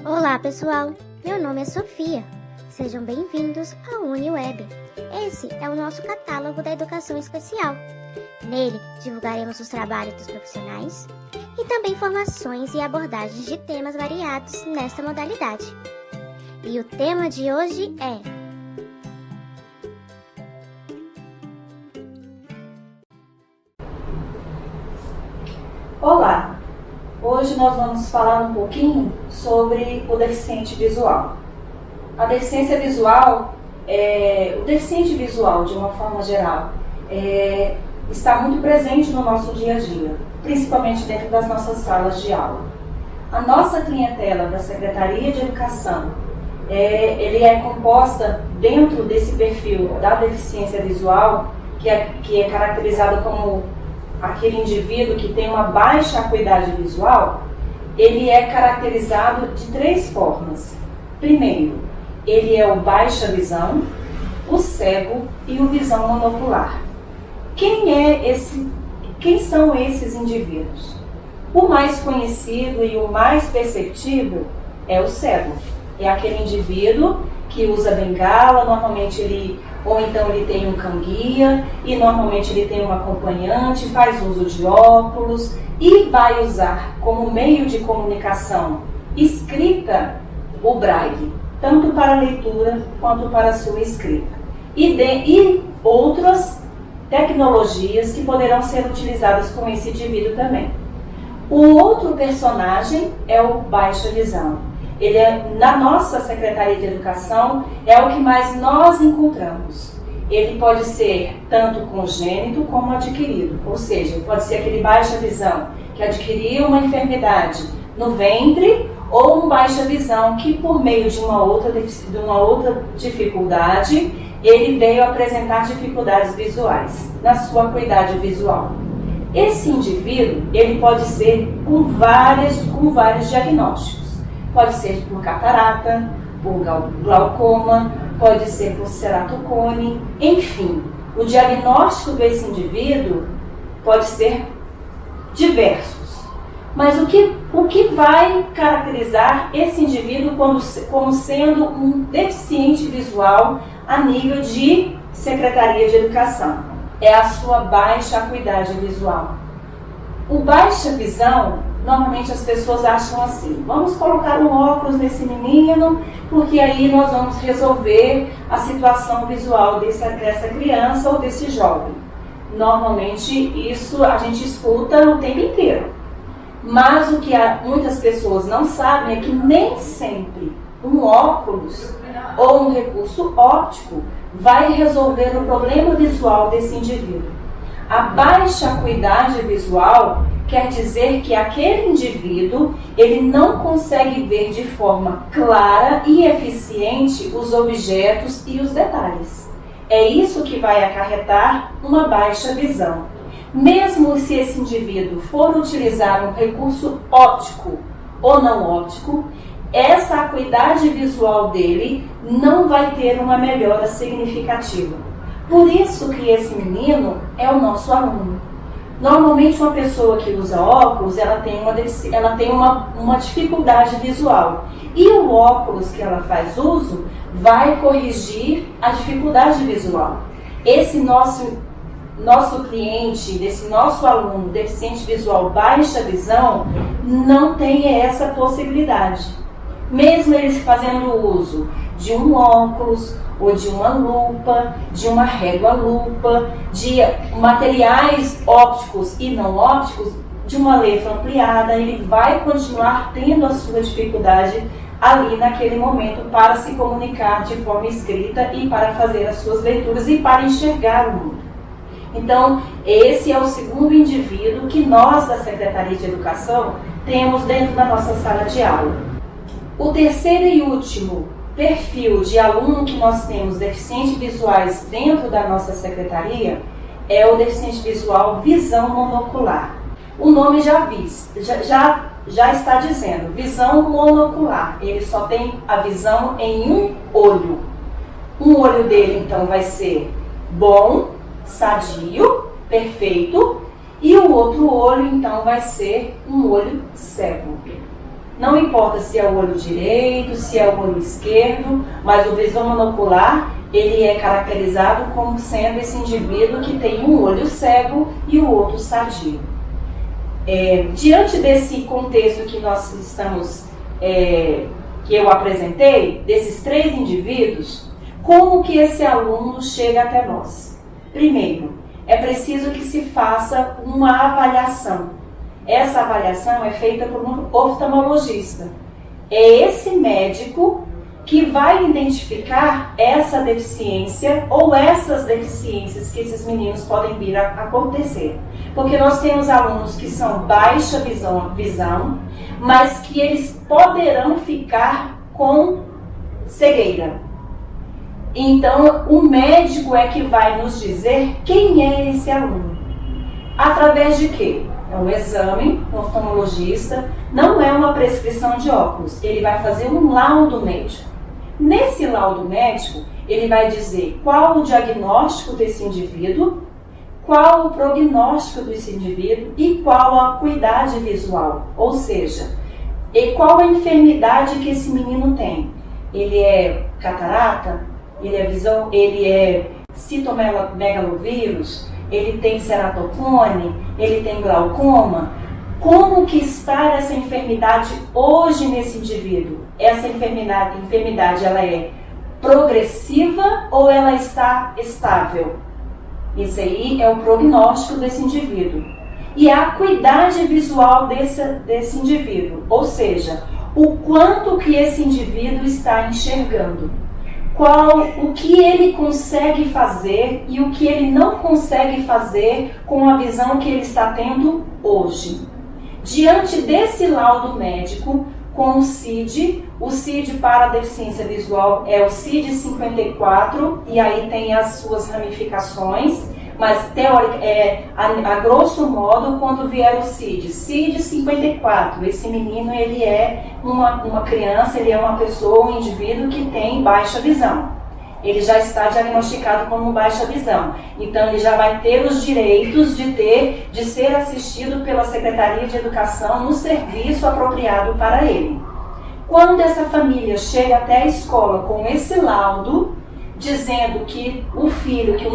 Olá pessoal, meu nome é Sofia. Sejam bem-vindos ao UniWeb. Esse é o nosso catálogo da educação especial. Nele, divulgaremos os trabalhos dos profissionais e também informações e abordagens de temas variados nesta modalidade. E o tema de hoje é Olá! Hoje nós vamos falar um pouquinho sobre o deficiente visual. A deficiência visual, o deficiente visual de uma forma geral, está muito presente no nosso dia a dia, principalmente dentro das nossas salas de aula. A nossa clientela da Secretaria de Educação, ele é composta dentro desse perfil da deficiência visual, que é caracterizado como aquele indivíduo que tem uma baixa acuidade visual. Ele é caracterizado de três formas. Primeiro, ele é o baixa visão, o cego e o visão monocular. Quem são esses indivíduos? O mais conhecido e o mais perceptível é o cego. É aquele indivíduo que usa bengala, ou então ele tem um cão-guia e normalmente ele tem um acompanhante, faz uso de óculos e vai usar como meio de comunicação escrita o braille, tanto para leitura quanto para sua escrita. E outras tecnologias que poderão ser utilizadas com esse indivíduo também. O outro personagem é o baixa visão. Ele na nossa Secretaria de Educação, é o que mais nós encontramos. Ele pode ser tanto congênito como adquirido, ou seja, pode ser aquele baixa visão que adquiriu uma enfermidade no ventre, ou um baixa visão que por meio de uma outra dificuldade, ele veio apresentar dificuldades visuais na sua acuidade visual. Esse indivíduo, ele pode ser com vários diagnósticos. Pode ser por catarata, por glaucoma, pode ser por ceratocone, enfim. O diagnóstico desse indivíduo pode ser diversos. Mas o que vai caracterizar esse indivíduo como sendo um deficiente visual a nível de Secretaria de Educação? É a sua baixa acuidade visual. O baixa visão, normalmente as pessoas acham assim: vamos colocar um óculos nesse menino, porque aí nós vamos resolver a situação visual dessa criança ou desse jovem. Normalmente isso a gente escuta o tempo inteiro. Mas o que muitas pessoas não sabem é que nem sempre um óculos ou um recurso óptico vai resolver o problema visual desse indivíduo. A baixa acuidade visual quer dizer que aquele indivíduo, ele não consegue ver de forma clara e eficiente os objetos e os detalhes. É isso que vai acarretar uma baixa visão. Mesmo se esse indivíduo for utilizar um recurso óptico ou não óptico, essa acuidade visual dele não vai ter uma melhora significativa. Por isso que esse menino é o nosso aluno. Normalmente uma pessoa que usa óculos, ela tem uma dificuldade visual. E o óculos que ela faz uso vai corrigir a dificuldade visual. Esse nosso cliente, desse nosso aluno deficiente visual baixa visão, não tem essa possibilidade. Mesmo ele fazendo uso de um óculos, ou de uma lupa, de uma régua-lupa, de materiais ópticos e não ópticos, de uma letra ampliada, ele vai continuar tendo a sua dificuldade ali naquele momento para se comunicar de forma escrita e para fazer as suas leituras e para enxergar o mundo. Então, esse é o segundo indivíduo que nós da Secretaria de Educação temos dentro da nossa sala de aula. O terceiro e último perfil de aluno que nós temos deficientes visuais dentro da nossa secretaria é o deficiente visual visão monocular. O nome já está dizendo, visão monocular. Ele só tem a visão em um olho. Um olho dele então vai ser bom, sadio, perfeito, e o outro olho então vai ser um olho cego. Não importa se é o olho direito, se é o olho esquerdo, mas o visão monocular, ele é caracterizado como sendo esse indivíduo que tem um olho cego e o outro sadio. Diante desse contexto que nós estamos, que eu apresentei, desses 3 indivíduos, como que esse aluno chega até nós? Primeiro, é preciso que se faça uma avaliação. Essa avaliação é feita por um oftalmologista. É esse médico que vai identificar essa deficiência ou essas deficiências que esses meninos podem vir a acontecer. Porque nós temos alunos que são baixa visão, mas que eles poderão ficar com cegueira. Então, o médico é que vai nos dizer quem é esse aluno. Através de quê? É um exame, um oftalmologista, não é uma prescrição de óculos. Ele vai fazer um laudo médico. Nesse laudo médico, ele vai dizer qual o diagnóstico desse indivíduo, qual o prognóstico desse indivíduo e qual a acuidade visual. Ou seja, e qual a enfermidade que esse menino tem. Ele é catarata? Ele é citomegalovírus? Ele tem ceratocone? Ele tem glaucoma? Como que está essa enfermidade hoje nesse indivíduo? Essa enfermidade ela é progressiva ou ela está estável? Esse aí é o prognóstico desse indivíduo. E a acuidade visual desse indivíduo, ou seja, o quanto que esse indivíduo está enxergando. O que ele consegue fazer e o que ele não consegue fazer com a visão que ele está tendo hoje. Diante desse laudo médico, com o CID para a deficiência visual é o CID 54, e aí tem as suas ramificações, mas a grosso modo, quando vier o CID 54, esse menino ele é uma criança, ele é uma pessoa, um indivíduo que tem baixa visão. Ele já está diagnosticado como baixa visão. Então, ele já vai ter os direitos de ser assistido pela Secretaria de Educação no serviço apropriado para ele. Quando essa família chega até a escola com esse laudo, dizendo que o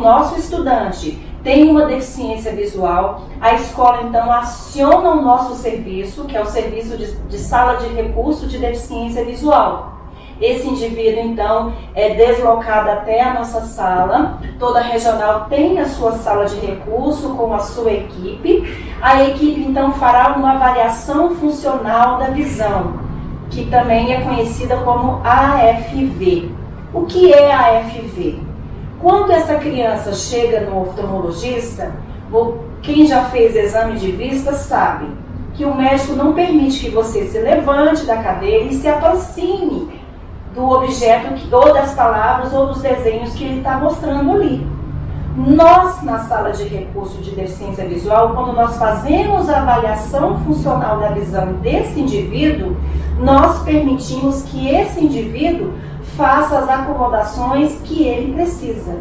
nosso estudante tem uma deficiência visual, a escola então aciona o nosso serviço, que é o serviço de sala de recurso de deficiência visual. Esse indivíduo, então, é deslocado até a nossa sala. Toda regional tem a sua sala de recurso com a sua equipe. A equipe, então, fará uma avaliação funcional da visão, que também é conhecida como AFV. O que é a AFV? Quando essa criança chega no oftalmologista, quem já fez exame de vista sabe que o médico não permite que você se levante da cadeira e se aproxime do objeto, ou das palavras, ou dos desenhos que ele está mostrando ali. Nós, na sala de recurso de deficiência visual, quando nós fazemos a avaliação funcional da visão desse indivíduo, nós permitimos que esse indivíduo faça as acomodações que ele precisa.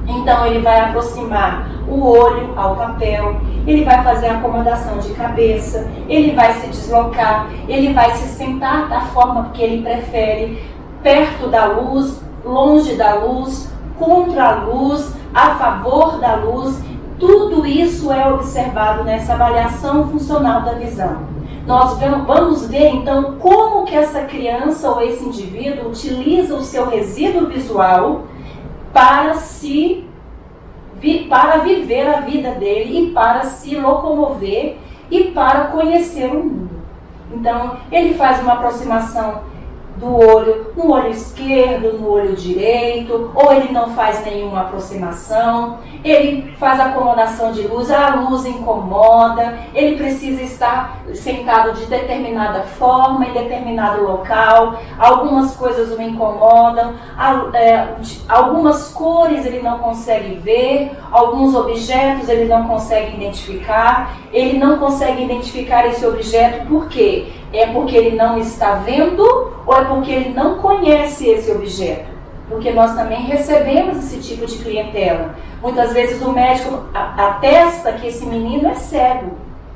Então, ele vai aproximar o olho ao papel, ele vai fazer a acomodação de cabeça, ele vai se deslocar, ele vai se sentar da forma que ele prefere, perto da luz, longe da luz, contra a luz, a favor da luz. Tudo isso é observado nessa avaliação funcional da visão. Nós vamos ver, então, como que essa criança ou esse indivíduo utiliza o seu resíduo visual para viver a vida dele e para se locomover e para conhecer o mundo. Então, ele faz uma aproximação do olho, no olho esquerdo, no olho direito, ou ele não faz nenhuma aproximação, ele faz acomodação de luz, a luz incomoda, ele precisa estar sentado de determinada forma, em determinado local, algumas coisas o incomodam, algumas cores ele não consegue ver, alguns objetos ele não consegue identificar, ele não consegue identificar esse objeto por quê? É porque ele não está vendo ou é porque ele não conhece esse objeto? Porque nós também recebemos esse tipo de clientela. Muitas vezes o médico atesta que esse menino é cego.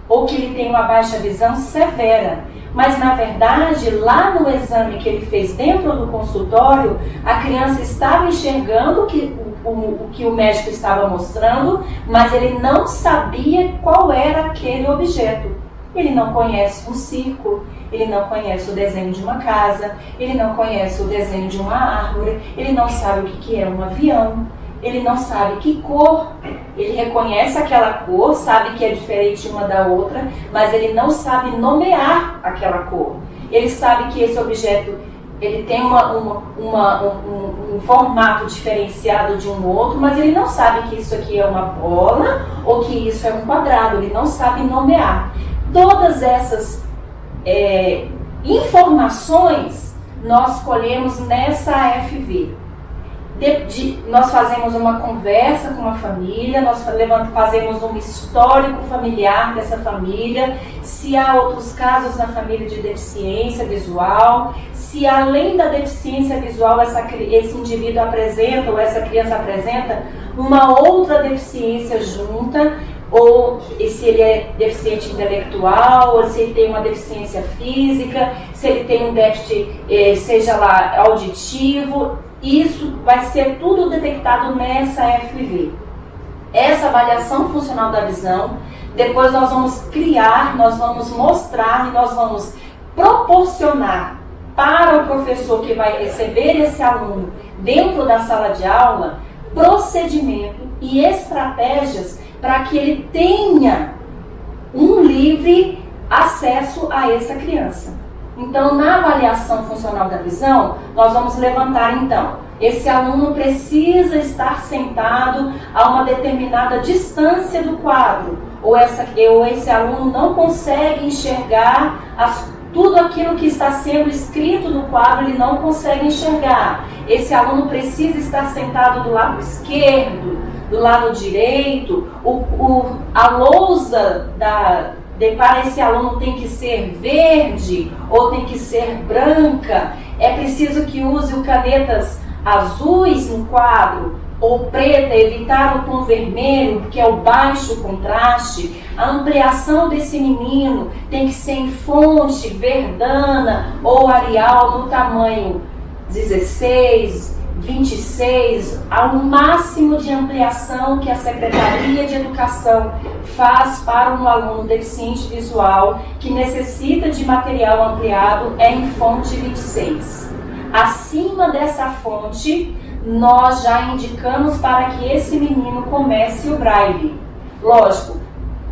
ou que ele tem uma baixa visão severa. Mas, na verdade, lá no exame que ele fez dentro do consultório, a criança estava enxergando o que o médico estava mostrando, mas ele não sabia qual era aquele objeto. Ele não conhece um círculo, ele não conhece o desenho de uma casa, ele não conhece o desenho de uma árvore, ele não sabe o que é um avião, ele não sabe que cor. Ele reconhece aquela cor, sabe que é diferente uma da outra, mas ele não sabe nomear aquela cor. Ele sabe que esse objeto ele tem um formato diferenciado de um outro, mas ele não sabe que isso aqui é uma bola ou que isso é um quadrado. Ele não sabe nomear. Todas essas informações nós colhemos nessa AFV. Nós fazemos uma conversa com a família, nós fazemos um histórico familiar dessa família, se há outros casos na família de deficiência visual, se além da deficiência visual esse indivíduo apresenta ou essa criança apresenta uma outra deficiência junta, ou se ele é deficiente intelectual, ou se ele tem uma deficiência física, se ele tem um déficit, seja lá, auditivo. Isso vai ser tudo detectado nessa AFV. Essa avaliação funcional da visão, depois nós vamos criar, nós vamos mostrar e nós vamos proporcionar para o professor que vai receber esse aluno dentro da sala de aula, procedimento e estratégias para que ele tenha um livre acesso a essa criança. Então, na avaliação funcional da visão, nós vamos levantar, então, esse aluno precisa estar sentado a uma determinada distância do quadro, ou esse aluno não consegue enxergar tudo aquilo que está sendo escrito no quadro, ele não consegue enxergar. Esse aluno precisa estar sentado do lado esquerdo, do lado direito, a lousa para esse aluno tem que ser verde ou tem que ser branca. É preciso que use canetas azuis no quadro ou preta, evitar o tom vermelho, que é o baixo contraste. A ampliação desse menino tem que ser em fonte verdana ou Arial no tamanho 16, 26, ao máximo de ampliação que a Secretaria de Educação faz para um aluno deficiente visual que necessita de material ampliado é em fonte 26. Acima dessa fonte, nós já indicamos para que esse menino comece o braille. Lógico,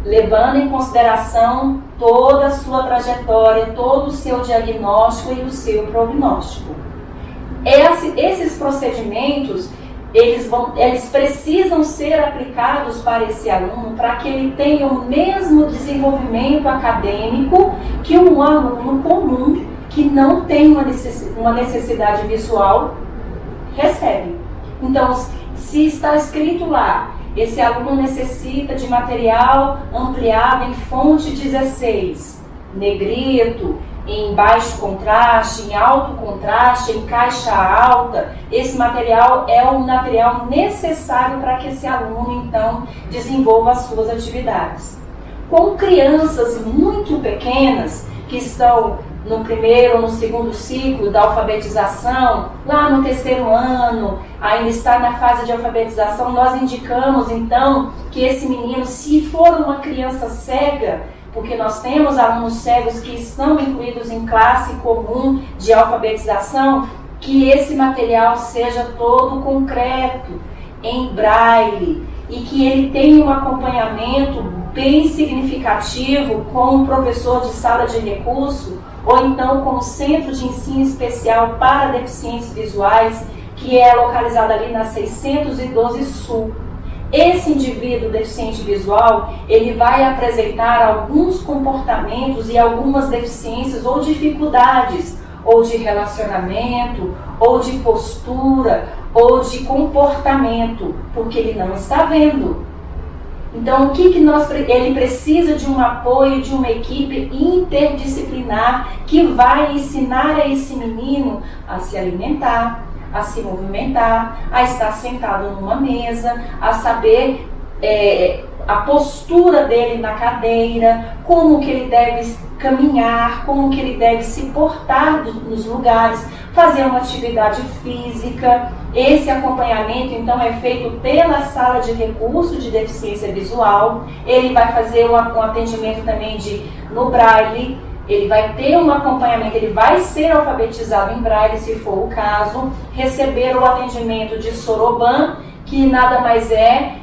levando em consideração toda a sua trajetória, todo o seu diagnóstico e o seu prognóstico. Esses procedimentos, eles precisam ser aplicados para esse aluno para que ele tenha o mesmo desenvolvimento acadêmico que um aluno comum que não tem uma necessidade visual recebe. Então, se está escrito lá, esse aluno necessita de material ampliado em fonte 16, negrito, em baixo contraste, em alto contraste, em caixa alta, esse material é o material necessário para que esse aluno, então, desenvolva as suas atividades. Com crianças muito pequenas, que estão no primeiro ou no segundo ciclo da alfabetização, lá no terceiro ano, ainda está na fase de alfabetização, nós indicamos, então, que esse menino, se for uma criança cega, porque nós temos alunos cegos que estão incluídos em classe comum de alfabetização, que esse material seja todo concreto, em braille, e que ele tenha um acompanhamento bem significativo com um professor de sala de recurso, ou então com o Centro de Ensino Especial para Deficientes Visuais, que é localizado ali na 612 Sul. Esse indivíduo deficiente visual, ele vai apresentar alguns comportamentos e algumas deficiências ou dificuldades, ou de relacionamento, ou de postura, ou de comportamento, porque ele não está vendo. Então, ele precisa de um apoio de uma equipe interdisciplinar que vai ensinar a esse menino a se alimentar, a se movimentar, a estar sentado numa mesa, a saber a postura dele na cadeira, como que ele deve caminhar, como que ele deve se portar nos lugares, fazer uma atividade física. Esse acompanhamento, então, é feito pela sala de recurso de deficiência visual. Ele vai fazer um atendimento também no Braille, ele vai ter um acompanhamento, ele vai ser alfabetizado em Braille, se for o caso, receber o atendimento de Soroban, que nada mais é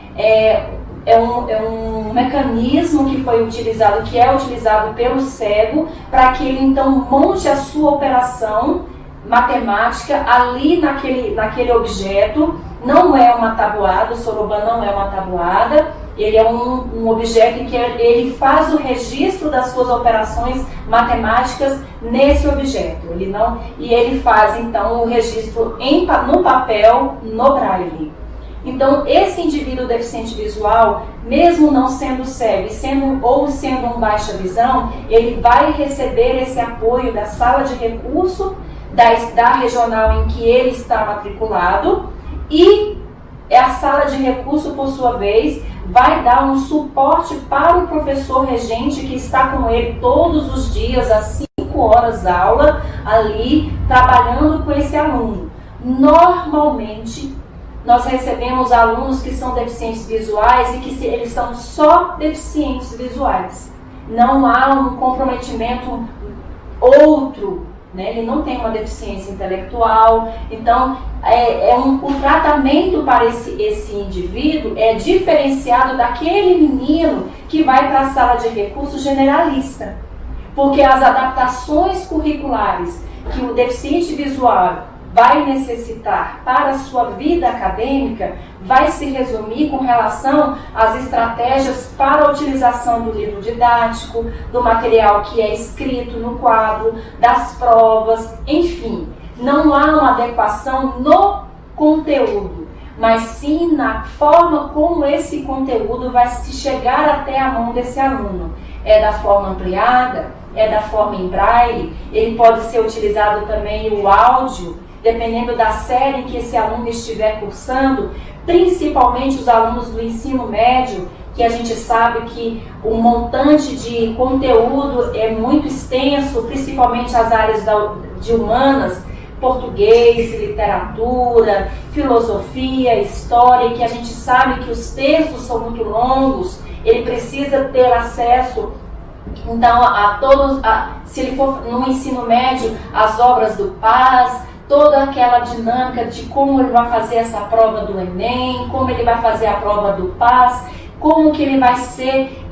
um mecanismo que foi utilizado, que é utilizado pelo cego, para que ele então monte a sua operação matemática ali naquele objeto. Não é uma tabuada, o Soroban não é uma tabuada, ele é um objeto em que ele faz o registro das suas operações matemáticas nesse objeto. Ele faz então o registro no papel, no Braille. Então, esse indivíduo deficiente visual, mesmo não sendo cego ou sendo um baixa visão, ele vai receber esse apoio da sala de recurso da regional em que ele está matriculado, e a sala de recurso, por sua vez, vai dar um suporte para o professor regente que está com ele todos os dias, às 5 horas de aula, ali, trabalhando com esse aluno. Normalmente, nós recebemos alunos que são deficientes visuais e que eles são só deficientes visuais. Não há um comprometimento outro, né? Ele não tem uma deficiência intelectual. Então, o tratamento para esse indivíduo é diferenciado daquele menino que vai para a sala de recurso generalista. Porque as adaptações curriculares que o deficiente visual vai necessitar para a sua vida acadêmica vai se resumir com relação às estratégias para a utilização do livro didático, do material que é escrito no quadro, das provas, enfim. Não há uma adequação no conteúdo, mas sim na forma como esse conteúdo vai se chegar até a mão desse aluno. É da forma ampliada, é da forma em braille, ele pode ser utilizado também o áudio, dependendo da série que esse aluno estiver cursando, principalmente os alunos do ensino médio, que a gente sabe que o montante de conteúdo é muito extenso, principalmente as áreas de humanas, português, literatura, filosofia, história, que a gente sabe que os textos são muito longos, ele precisa ter acesso, então, se ele for no ensino médio, as obras do Paz, toda aquela dinâmica de como ele vai fazer essa prova do Enem, como ele vai fazer a prova do Paz, como que ele vai ser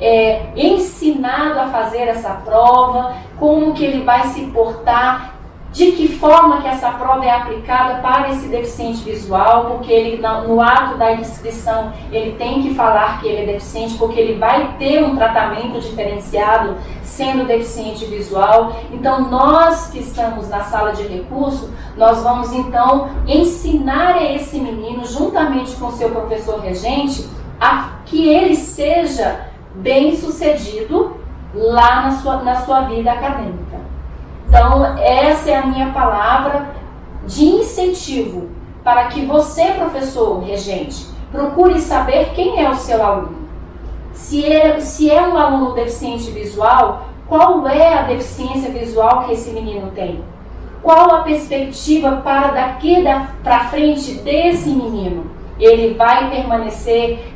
ensinado a fazer essa prova, como que ele vai se portar, de que forma que essa prova é aplicada para esse deficiente visual, porque ele, no ato da inscrição, ele tem que falar que ele é deficiente, porque ele vai ter um tratamento diferenciado sendo deficiente visual. Então, nós que estamos na sala de recurso, nós vamos então ensinar a esse menino, juntamente com o seu professor regente, a que ele seja bem sucedido lá na sua vida acadêmica. Então, essa é a minha palavra de incentivo para que você, professor regente, procure saber quem é o seu aluno. Se é um aluno deficiente visual, qual é a deficiência visual que esse menino tem? Qual a perspectiva para daqui para frente desse menino? Ele vai permanecer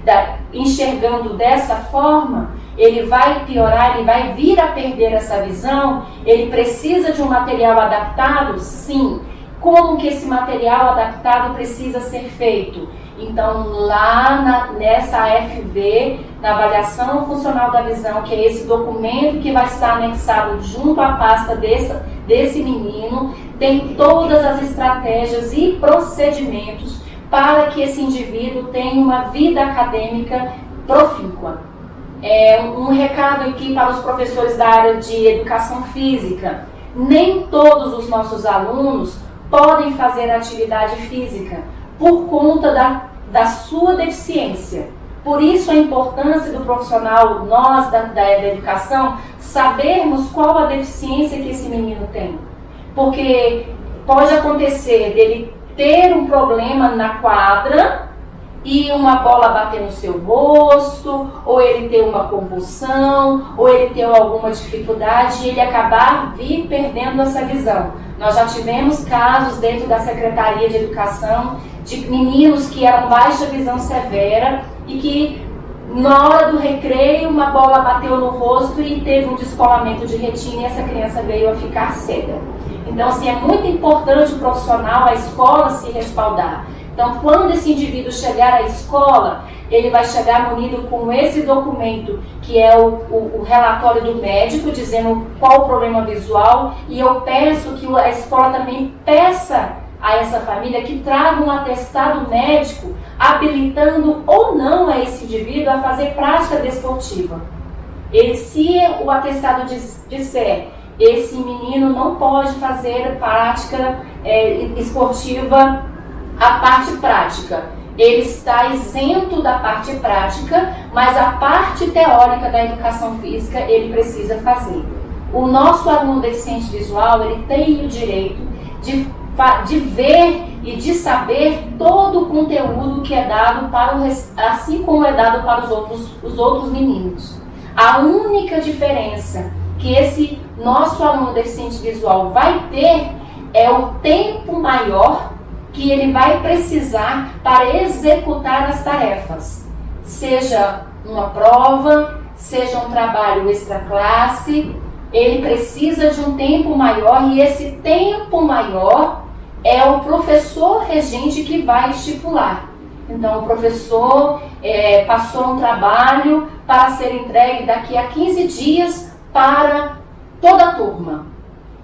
enxergando dessa forma? Ele vai piorar, ele vai vir a perder essa visão? Ele precisa de um material adaptado? Sim. Como que esse material adaptado precisa ser feito? Então, lá nessa AFV, na avaliação funcional da visão, que é esse documento que vai estar anexado junto à pasta desse menino, tem todas as estratégias e procedimentos para que esse indivíduo tenha uma vida acadêmica profícua. Um recado aqui para os professores da área de educação física. Nem todos os nossos alunos podem fazer atividade física por conta da sua deficiência. Por isso a importância do profissional, nós da educação, sabermos qual a deficiência que esse menino tem. Porque pode acontecer dele ter um problema na quadra e uma bola bater no seu rosto, ou ele ter uma convulsão, ou ele ter alguma dificuldade e ele acabar vir perdendo essa visão. Nós já tivemos casos dentro da Secretaria de Educação de meninos que eram baixa visão severa e que na hora do recreio uma bola bateu no rosto e teve um descolamento de retina e essa criança veio a ficar cega. Então, assim, é muito importante o profissional, a escola se respaldar. Então, quando esse indivíduo chegar à escola, ele vai chegar munido com esse documento, que é o relatório do médico, dizendo qual o problema visual, e eu peço que a escola também peça a essa família que traga um atestado médico habilitando ou não a esse indivíduo a fazer prática desportiva. Se o atestado disser esse menino não pode fazer prática esportiva, a parte prática, ele está isento da parte prática, mas a parte teórica da educação física ele precisa fazer. O nosso aluno deficiente visual, ele tem o direito de ver e de saber todo o conteúdo que é dado assim como é dado para os outros meninos. A única diferença que esse nosso aluno deficiente visual vai ter é o tempo maior que ele vai precisar para executar as tarefas, seja uma prova, seja um trabalho extraclasse, ele precisa de um tempo maior e esse tempo maior é o professor regente que vai estipular. Então, o professor passou um trabalho para ser entregue daqui a 15 dias para toda a turma.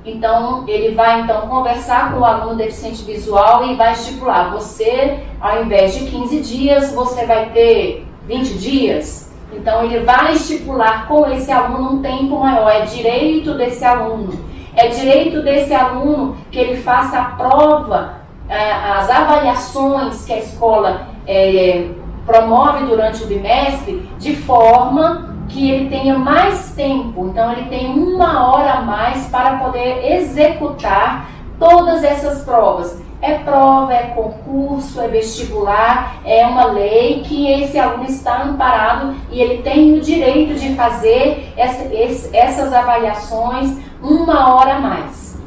Então, ele vai conversar com o aluno deficiente visual e vai estipular, você, ao invés de 15 dias, você vai ter 20 dias. Então, ele vai estipular com esse aluno um tempo maior, é direito desse aluno. É direito desse aluno que ele faça a prova, as avaliações que a escola promove durante o bimestre, de forma que ele tenha mais tempo. Então, ele tem 1 hora a mais para poder executar todas essas provas. É prova, é concurso, é vestibular, é uma lei que esse aluno está amparado e ele tem o direito de fazer essas avaliações 1 hora a mais.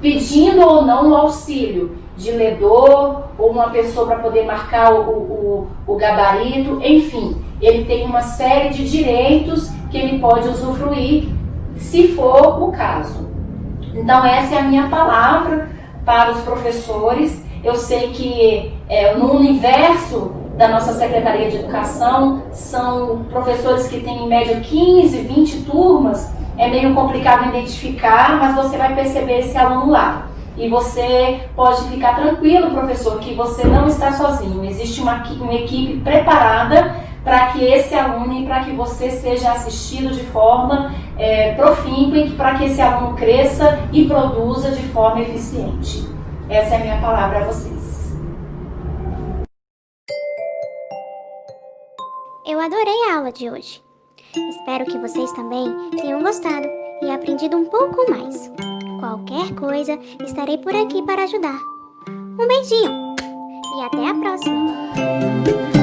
Pedindo ou não o auxílio de ledor ou uma pessoa para poder marcar o gabarito, enfim, ele tem uma série de direitos que ele pode usufruir, se for o caso. Então, essa é a minha palavra para os professores. Eu sei que no universo da nossa Secretaria de Educação são professores que têm em média 15, 20 turmas, é meio complicado identificar, mas você vai perceber esse aluno lá. E você pode ficar tranquilo, professor, que você não está sozinho. Existe uma equipe preparada para que esse aluno e para que você seja assistido de forma profícua e para que esse aluno cresça e produza de forma eficiente. Essa é a minha palavra a vocês. Eu adorei a aula de hoje. Espero que vocês também tenham gostado e aprendido um pouco mais. Qualquer coisa, estarei por aqui para ajudar. Um beijinho e até a próxima!